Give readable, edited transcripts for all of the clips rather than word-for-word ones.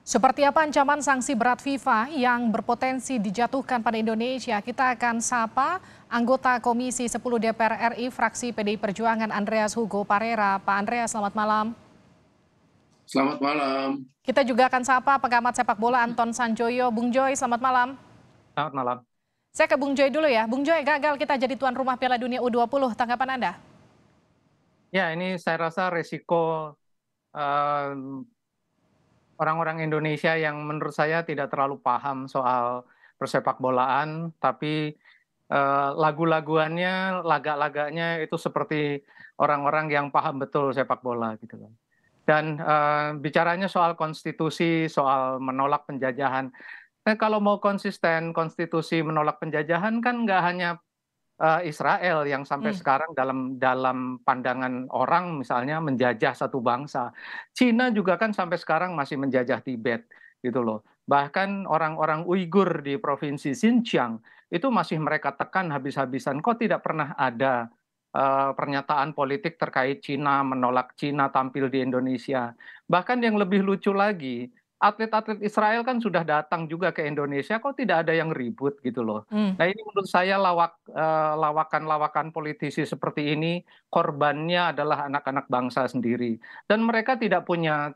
Seperti apa ancaman sanksi berat FIFA yang berpotensi dijatuhkan pada Indonesia? Kita akan sapa anggota Komisi 10 DPR RI fraksi PDI Perjuangan Andreas Hugo Parera. Pak Andreas, selamat malam. Selamat malam. Kita juga akan sapa pengamat sepak bola Anton Sanjoyo. Bung Joy, selamat malam. Selamat malam. Saya ke Bung Joy dulu ya. Bung Joy, gagal kita jadi tuan rumah Piala Dunia U20. Tanggapan Anda? Ya, ini saya rasa resiko orang-orang Indonesia yang menurut saya tidak terlalu paham soal persepak bolaan, tapi lagu-laguannya, laga-laganya itu seperti orang-orang yang paham betul sepak bola gitu loh. Dan bicaranya soal konstitusi, soal menolak penjajahan. Kalau mau konsisten, konstitusi menolak penjajahan kan nggak hanya Israel yang sampai sekarang dalam pandangan orang misalnya menjajah satu bangsa. Cina juga kan sampai sekarang masih menjajah Tibet gitu loh. Bahkan orang-orang Uighur di provinsi Xinjiang itu masih mereka tekan habis-habisan. Kok tidak pernah ada pernyataan politik terkait Cina, menolak Cina tampil di Indonesia. Bahkan yang lebih lucu lagi, atlet-atlet Israel kan sudah datang juga ke Indonesia, kok tidak ada yang ribut gitu loh. Nah ini menurut saya lawakan-lawakan politisi seperti ini korbannya adalah anak-anak bangsa sendiri, dan mereka tidak punya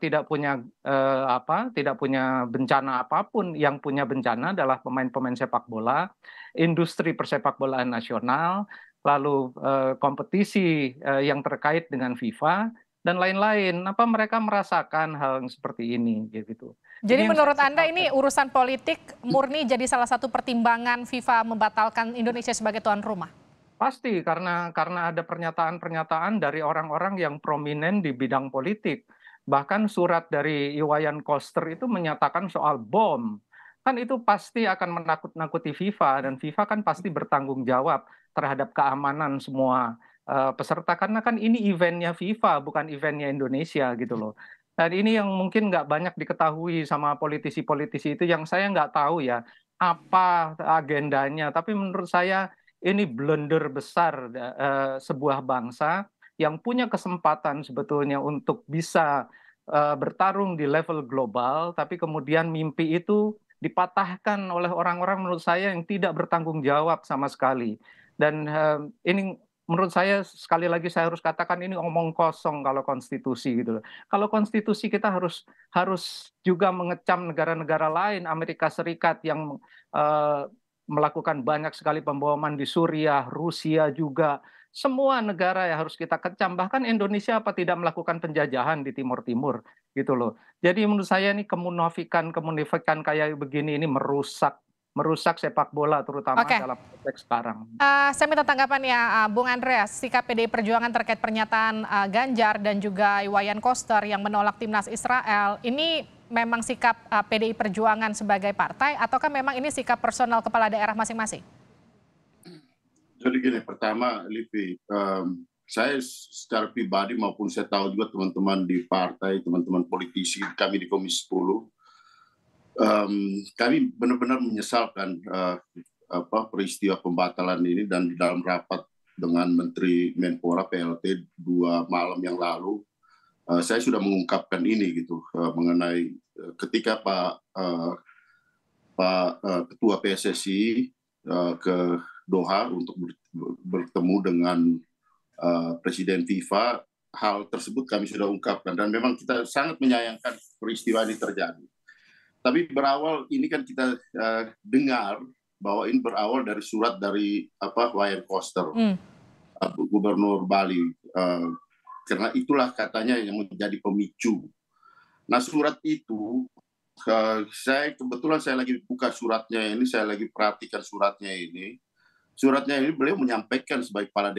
bencana apapun. Yang punya bencana adalah pemain-pemain sepak bola, industri persepak bolaan nasional, lalu kompetisi yang terkait dengan FIFA dan lain-lain. Apa mereka merasakan hal yang seperti ini gitu. Jadi Ini yang menurut saya Anda sesalkan. ini urusan politik murni jadi salah satu pertimbangan FIFA membatalkan Indonesia sebagai tuan rumah? Pasti karena ada pernyataan-pernyataan dari orang-orang yang prominent di bidang politik. Bahkan surat dari Iwayan Koster itu menyatakan soal bom. Kan itu pasti akan menakut-nakuti FIFA, dan FIFA kan pasti bertanggung jawab terhadap keamanan semua peserta, karena kan ini eventnya FIFA bukan eventnya Indonesia gitu loh. Dan ini yang mungkin nggak banyak diketahui sama politisi-politisi itu, yang saya nggak tahu ya apa agendanya. Tapi menurut saya ini blunder besar sebuah bangsa yang punya kesempatan sebetulnya untuk bisa bertarung di level global, tapi kemudian mimpi itu dipatahkan oleh orang-orang menurut saya yang tidak bertanggung jawab sama sekali. Dan ini menurut saya, sekali lagi saya harus katakan, ini omong kosong kalau konstitusi gitu loh. Kalau konstitusi kita harus juga mengecam negara-negara lain, Amerika Serikat yang melakukan banyak sekali pemboman di Suriah, Rusia juga. Semua negara yang harus kita kecam. Bahkan Indonesia apa tidak melakukan penjajahan di Timur Timur gitu loh. Jadi menurut saya ini kemunafikan kayak begini ini merusak sepak bola terutama Oke. dalam konteks sekarang. Saya minta tanggapan ya, Bung Andreas, sikap PDI Perjuangan terkait pernyataan Ganjar dan juga Iwayan Koster yang menolak timnas Israel. Ini memang sikap PDI Perjuangan sebagai partai, ataukah memang ini sikap personal kepala daerah masing-masing? Jadi gini, pertama, Livi, saya secara pribadi maupun saya tahu juga teman-teman di partai, teman-teman politisi kami di Komisi 10, kami benar-benar menyesalkan peristiwa pembatalan ini, dan di dalam rapat dengan Menteri Menpora PLT 2 malam yang lalu, saya sudah mengungkapkan ini gitu, mengenai ketika Pak Ketua PSSI ke Doha untuk bertemu dengan Presiden FIFA, hal tersebut kami sudah ungkapkan, dan memang kita sangat menyayangkan peristiwa ini terjadi. Tapi berawal ini kan kita dengar bahwa ini berawal dari surat dari Iwayan Koster, Gubernur Bali, karena itulah katanya yang menjadi pemicu. Nah, surat itu kebetulan saya lagi buka suratnya ini, saya lagi perhatikan suratnya ini. Suratnya ini beliau menyampaikan sebagai kepala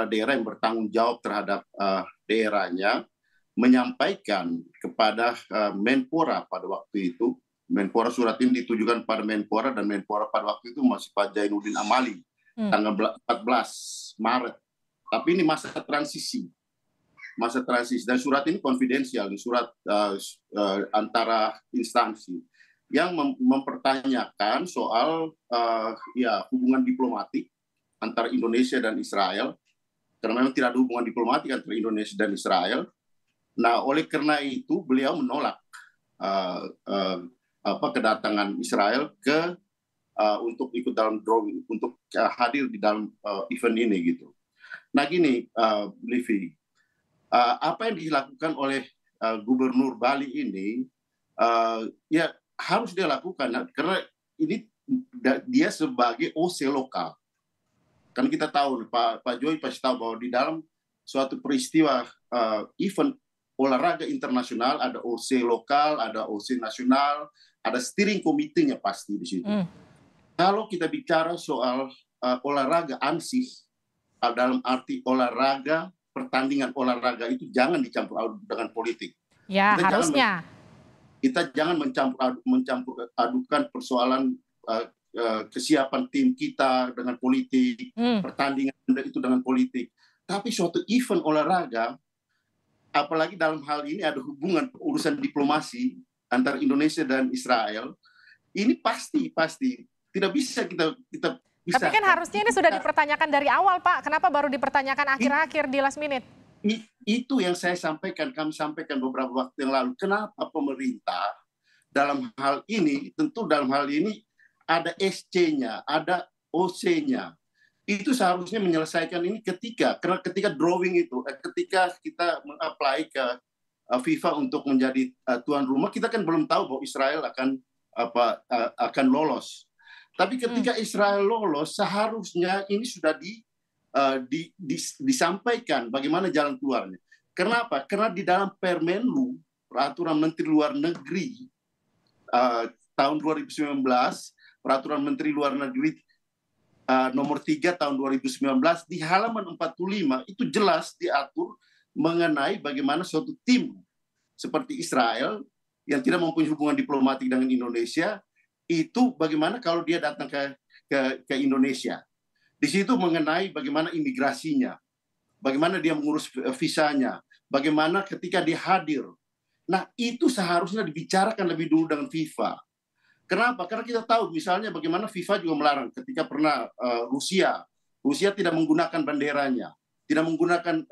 daerah yang bertanggung jawab terhadap daerahnya, menyampaikan kepada Menpora pada waktu itu. Menpora, surat ini ditujukan pada Menpora, dan Menpora pada waktu itu masih Pak Zainuddin Amali, tanggal 14 Maret. Tapi ini masa transisi, dan surat ini konfidensial, surat antara instansi yang mempertanyakan soal hubungan diplomatik antara Indonesia dan Israel, karena memang tidak ada hubungan diplomatik antara Indonesia dan Israel. Nah, oleh karena itu beliau menolak uh, uh, kedatangan Israel untuk ikut dalam drawing, untuk hadir di dalam event ini gitu. Nah gini, Livi, apa yang dilakukan oleh Gubernur Bali ini, ya harus dia lakukan karena ini dia sebagai OC lokal. Kan kita tahu, Pak Joy pasti tahu bahwa di dalam suatu peristiwa event olahraga internasional ada OC lokal, ada OC nasional, ada steering committee-nya pasti di situ. Kalau kita bicara soal olahraga ansih, dalam arti olahraga, pertandingan olahraga itu jangan dicampur dengan politik. Ya, harusnya. Kita jangan mencampur adukan persoalan kesiapan tim kita dengan politik, pertandingan itu dengan politik. Tapi suatu event olahraga, apalagi dalam hal ini ada hubungan urusan diplomasi antara Indonesia dan Israel, ini pasti tidak bisa kita bisa. Tapi kan harusnya ini sudah dipertanyakan dari awal, Pak. Kenapa baru dipertanyakan akhir-akhir di last minute? Itu yang kami sampaikan beberapa waktu yang lalu. Kenapa pemerintah dalam hal ini, tentu dalam hal ini ada SC-nya, ada OC-nya. Itu seharusnya menyelesaikan ini karena ketika drawing itu, ketika kita mengapply ke FIFA untuk menjadi tuan rumah, kita kan belum tahu bahwa Israel akan lolos. Tapi ketika Israel lolos, seharusnya ini sudah disampaikan bagaimana jalan keluarnya. Kenapa? Karena di dalam Permenlu, Peraturan Menteri Luar Negeri tahun 2019, Peraturan Menteri Luar Negeri nomor 3 tahun 2019, di halaman 45 itu jelas diatur mengenai bagaimana suatu tim seperti Israel yang tidak mempunyai hubungan diplomatik dengan Indonesia, itu bagaimana kalau dia datang ke Indonesia. Di situ mengenai bagaimana imigrasinya, bagaimana dia mengurus visanya, bagaimana ketika dia hadir. Nah, itu seharusnya dibicarakan lebih dulu dengan FIFA. Kenapa? Karena kita tahu misalnya bagaimana FIFA juga melarang ketika pernah Rusia tidak menggunakan benderanya, tidak menggunakan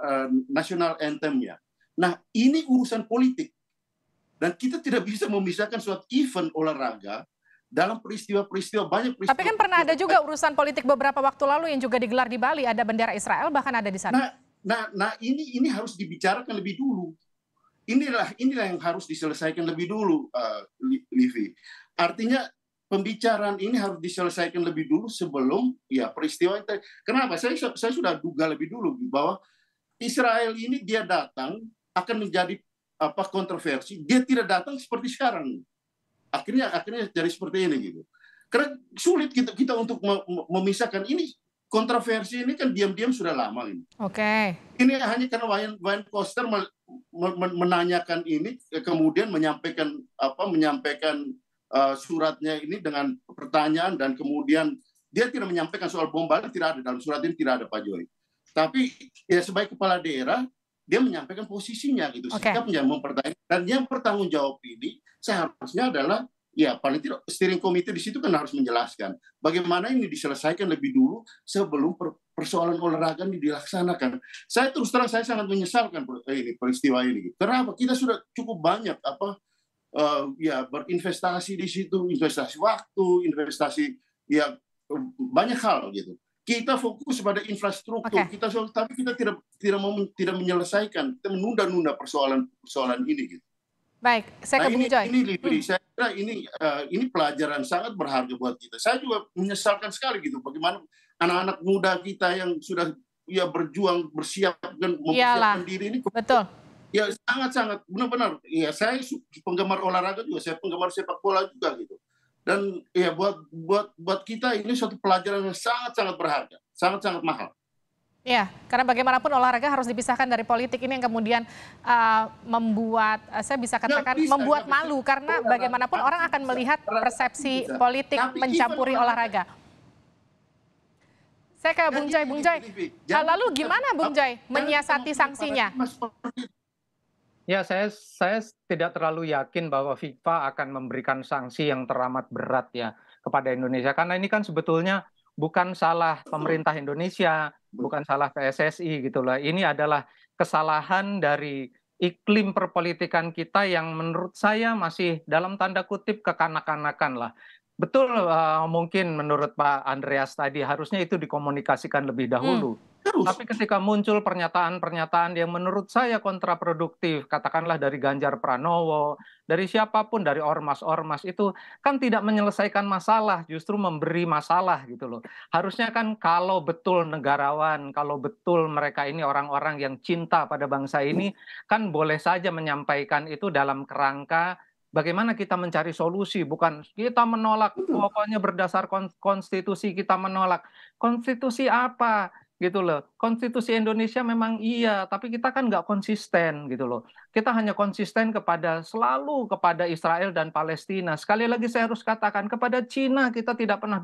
national anthem-nya. Nah, ini urusan politik. Dan kita tidak bisa memisahkan suatu event olahraga dalam peristiwa-peristiwa, banyak peristiwa. Tapi kan pernah ada juga urusan politik beberapa waktu lalu yang juga digelar di Bali, ada bendera Israel bahkan ada di sana. Nah ini harus dibicarakan lebih dulu. Inilah yang harus diselesaikan lebih dulu, Livi. Artinya pembicaraan ini harus diselesaikan lebih dulu sebelum ya peristiwa itu. Kenapa? Saya sudah duga lebih dulu bahwa Israel ini dia datang akan menjadi kontroversi. Dia tidak datang seperti sekarang. Akhirnya jadi seperti ini gitu. Karena sulit kita untuk memisahkan ini. Kontroversi ini kan diam-diam sudah lama ini. Oke. Ini hanya karena Wayne Koster menanyakan ini, kemudian menyampaikan suratnya ini dengan pertanyaan, dan kemudian dia tidak menyampaikan soal bom Bali, tidak ada dalam surat ini, tidak ada, Pak Joy. Tapi ya sebagai kepala daerah dia menyampaikan posisinya gitu, sikapnya mempertanyakan, dan yang bertanggung jawab ini seharusnya adalah ya paling tidak steering committee di situ kan harus menjelaskan bagaimana ini diselesaikan lebih dulu sebelum persoalan olahraga ini dilaksanakan. Saya terus terang saya sangat menyesalkan peristiwa ini. Kenapa? Kita sudah cukup banyak berinvestasi di situ, investasi waktu, investasi ya banyak hal gitu. Kita fokus pada infrastruktur, tapi kita tidak menyelesaikan, kita menunda-nunda persoalan ini gitu. Baik, saya ke Bung Joy. Saya kira ini pelajaran sangat berharga buat kita. Saya juga menyesalkan sekali gitu bagaimana anak-anak muda kita yang sudah berjuang, bersiap dan mempersiapkan diri ini. Betul. Ya sangat-sangat benar-benar. Ya saya penggemar olahraga juga, saya penggemar sepak bola juga gitu. Dan ya buat kita ini suatu pelajaran yang sangat-sangat berharga, sangat-sangat mahal. Ya, karena bagaimanapun olahraga harus dipisahkan dari politik, ini yang kemudian membuat, saya bisa katakan membuat malu, karena bagaimanapun orang akan melihat persepsi politik mencampuri olahraga. Saya ke Bung Joy. Lalu gimana Bung Joy menyiasati sanksinya? Ya, saya tidak terlalu yakin bahwa FIFA akan memberikan sanksi yang teramat berat ya kepada Indonesia, karena ini kan sebetulnya bukan salah pemerintah Indonesia, bukan salah PSSI gitu lah. Ini adalah kesalahan dari iklim perpolitikan kita yang menurut saya masih dalam tanda kutip kekanak-kanakan lah. Betul, mungkin menurut Pak Andreas tadi harusnya itu dikomunikasikan lebih dahulu. Terus, Tapi ketika muncul pernyataan-pernyataan yang menurut saya kontraproduktif, katakanlah dari Ganjar Pranowo, dari siapapun, dari ormas-ormas itu kan tidak menyelesaikan masalah, justru memberi masalah gitu loh. Harusnya kan kalau betul negarawan, kalau betul mereka ini orang-orang yang cinta pada bangsa ini, kan boleh saja menyampaikan itu dalam kerangka bagaimana kita mencari solusi, bukan kita menolak, pokoknya berdasar konstitusi kita menolak. Konstitusi apa? Gitu loh. Konstitusi Indonesia memang iya, tapi kita kan nggak konsisten gitu loh. Kita hanya konsisten selalu kepada Israel dan Palestina. Sekali lagi saya harus katakan, kepada Cina kita tidak pernah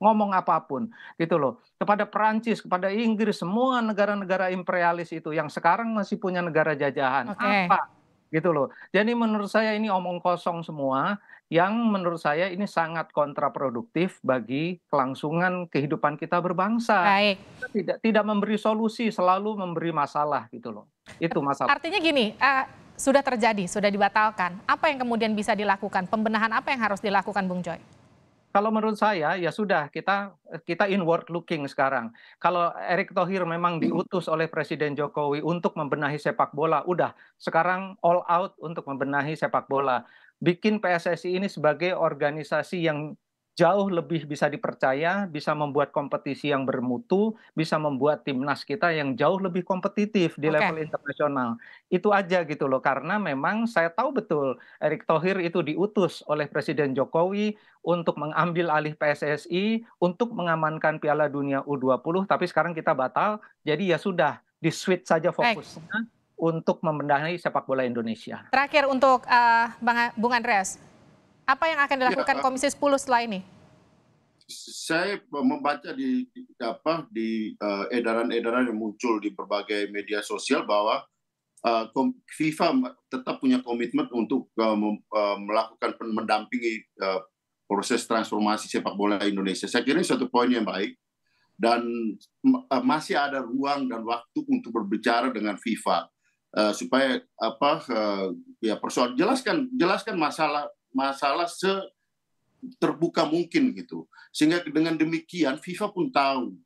ngomong apapun gitu loh. Kepada Perancis, kepada Inggris, semua negara-negara imperialis itu yang sekarang masih punya negara jajahan. Oke. Apa? Gitu loh. Jadi menurut saya ini omong kosong semua yang menurut saya ini sangat kontraproduktif bagi kelangsungan kehidupan kita berbangsa. Baik. Kita tidak memberi solusi, selalu memberi masalah gitu loh. Itu masalah. Artinya gini, sudah terjadi, sudah dibatalkan. Apa yang kemudian bisa dilakukan? Pembenahan apa yang harus dilakukan, Bung Joy? Kalau menurut saya ya sudah kita inward looking sekarang. Kalau Erick Thohir memang diutus oleh Presiden Jokowi untuk membenahi sepak bola, udah sekarang all out untuk membenahi sepak bola. Bikin PSSI ini sebagai organisasi yang jauh lebih bisa dipercaya, bisa membuat kompetisi yang bermutu, bisa membuat timnas kita yang jauh lebih kompetitif di Oke. level internasional. Itu aja gitu loh, karena memang saya tahu betul Erick Thohir itu diutus oleh Presiden Jokowi untuk mengambil alih PSSI, untuk mengamankan Piala Dunia U20, tapi sekarang kita batal, jadi ya sudah, di-switch saja fokusnya untuk membenahi sepak bola Indonesia. Terakhir untuk Bung Andreas, apa yang akan dilakukan Komisi 10 setelah ini? Saya membaca di edaran-edaran yang muncul di berbagai media sosial bahwa FIFA tetap punya komitmen untuk melakukan mendampingi proses transformasi sepak bola Indonesia. Saya kira ini satu poin yang baik dan masih ada ruang dan waktu untuk berbicara dengan FIFA supaya persoalan jelaskan masalah terbuka mungkin gitu, sehingga dengan demikian FIFA pun tahu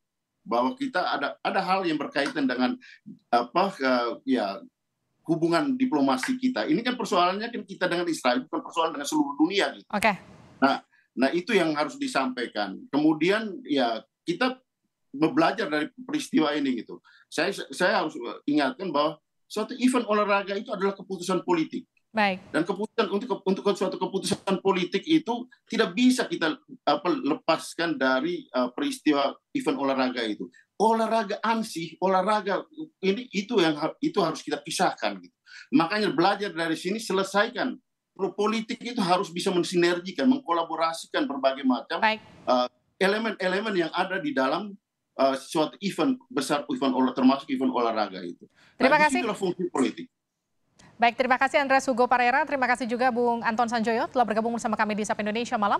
bahwa kita ada hal yang berkaitan dengan hubungan diplomasi kita. Ini kan persoalannya kan kita dengan Israel, bukan persoalan dengan seluruh dunia gitu. Oke. Nah itu yang harus disampaikan. Kemudian ya kita belajar dari peristiwa ini gitu. Saya harus ingatkan bahwa suatu event olahraga itu adalah keputusan politik. Baik. Dan keputusan untuk suatu keputusan politik itu tidak bisa kita lepaskan dari peristiwa event olahraga itu. Olahraga ansih, olahraga itu harus kita pisahkan gitu. Makanya belajar dari sini, selesaikan. Politik itu harus bisa mensinergikan, mengkolaborasikan berbagai macam elemen-elemen yang ada di dalam suatu event besar, termasuk event olahraga itu. Terima kasih. Itulah fungsi politik. Baik, terima kasih Andreas Hugo Parera, terima kasih juga Bung Anton Sanjoyo telah bergabung bersama kami di SAP Indonesia Malam.